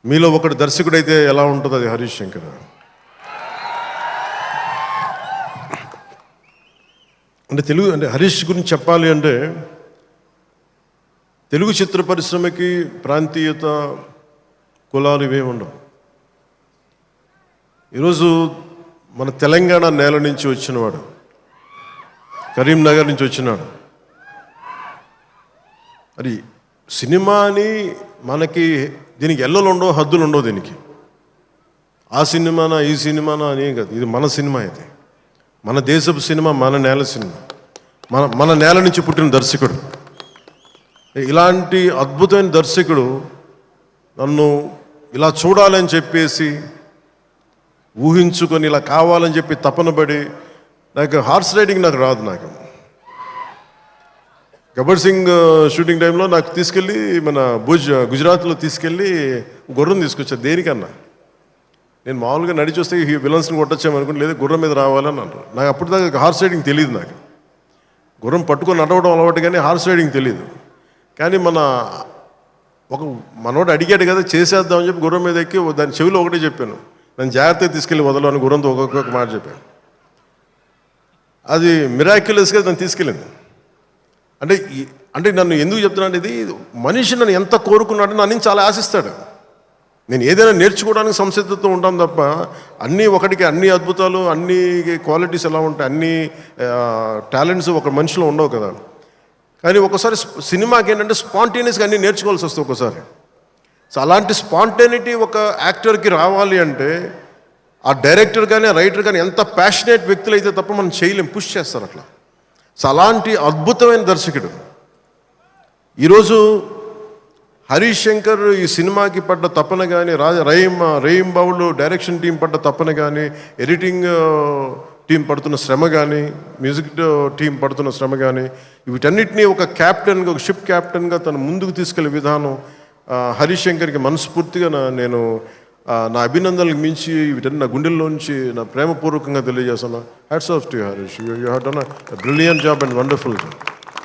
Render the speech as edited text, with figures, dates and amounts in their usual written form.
మీలో ఒకటి దర్శకుడైతే ఎలా ఉంటుంది అది హరీష్ శంకర్. అంటే హరీష్ గురించి చెప్పాలి అంటే తెలుగు చిత్ర పరిశ్రమకి ప్రాంతీయత కులాలు ఇవే ఉండవు. ఈరోజు మన తెలంగాణ నేల నుంచి వచ్చినవాడు, కరీంనగర్ నుంచి వచ్చినాడు. అది సినిమాని మనకి దీనికి ఎల్లలు ఉండవు, హద్దులు ఉండవు. దీనికి ఆ సినిమానా ఈ సినిమానా అని కాదు, ఇది మన సినిమా. ఇది మన దేశపు సినిమా, మన నేల సినిమా, మన నేల నుంచి పుట్టిన దర్శకుడు. ఇలాంటి అద్భుతమైన దర్శకుడు నన్ను ఇలా చూడాలని చెప్పేసి ఊహించుకొని ఇలా కావాలని చెప్పి తపన పడి, నాకు హార్స్ రైడింగ్ నాకు రాదు. నాకు గబ్బర్ సింగ్ షూటింగ్ టైంలో నాకు తీసుకెళ్ళి మన గుజరాత్లో తీసుకెళ్ళి గుర్రం తీసుకొచ్చారు. దేనికన్నా నేను మామూలుగా నడిచి వస్తే ఈ విలన్స్ని కొట్టచ్చామనుకుంటే, లేదు గుర్రం మీద రావాలని అంటారు. నాకు అప్పటిదాకా హార్స్ రైడింగ్ తెలియదు. నాకు గుర్రం పట్టుకొని నడవడం అలవాటు, కానీ హార్స్ రైడింగ్ తెలియదు. కానీ మనోడు అడిగాడు కదా, చేసేద్దామని చెప్పి గుర్రం మీద ఎక్కి దాని చెవిలో ఒకటే చెప్పాను, నన్ను జాగ్రత్తగా తీసుకెళ్ళి వదలని గుర్రంతో ఒక్కొక్క మాట చెప్పాను. అది మిరాక్యులస్గా నన్ను తీసుకెళ్ళింది. అంటే నన్ను ఎందుకు చెప్తున్నాను, ఇది మనిషి నన్ను ఎంత కోరుకున్నాడో నన్ను చాలా ఆశిస్తాడు. నేను ఏదైనా నేర్చుకోవడానికి సంసిద్ధత ఉంటాను తప్ప అన్నీ ఒకటికి అన్ని అద్భుతాలు, అన్ని క్వాలిటీస్ ఎలా ఉంటాయి, అన్ని టాలెంట్స్ ఒక మనిషిలో ఉండవు కదా. కానీ ఒకసారి సినిమాకి ఏంటంటే స్పాంటేనియస్గా అన్నీ నేర్చుకోవాల్సి వస్తుంది ఒకసారి. సో అలాంటి స్పాంటేనిటీ ఒక యాక్టర్కి రావాలి అంటే ఆ డైరెక్టర్ కానీ రైటర్ కానీ ఎంత ప్యాషనేట్ వ్యక్తులు అయితే తప్ప మనం చేయలేం, పుష్ చేస్తారు అట్లా. సో అలాంటి అద్భుతమైన దర్శకుడు ఈరోజు హరీష్ శంకర్ ఈ సినిమాకి పడ్డ తపన కానీ, రహీం బాబులు డైరెక్షన్ టీం పడ్డ తపన కానీ, ఎడిటింగ్ టీం పడుతున్న శ్రమ కానీ, మ్యూజిక్ టీం పడుతున్న శ్రమ కానీ, వీటన్నిటినీ ఒక క్యాప్టెన్గా, ఒక షిప్ క్యాప్టెన్గా తను ముందుకు తీసుకెళ్లే విధానం హరీష్ శంకర్కి మనస్ఫూర్తిగా నేను నా అభినందనలకు మించి వీటన్ని నా గుండెల్లోంచి నా ప్రేమపూర్వకంగా తెలియజేస్తాను. Hats off to you Harish, you have done a brilliant job and wonderful job.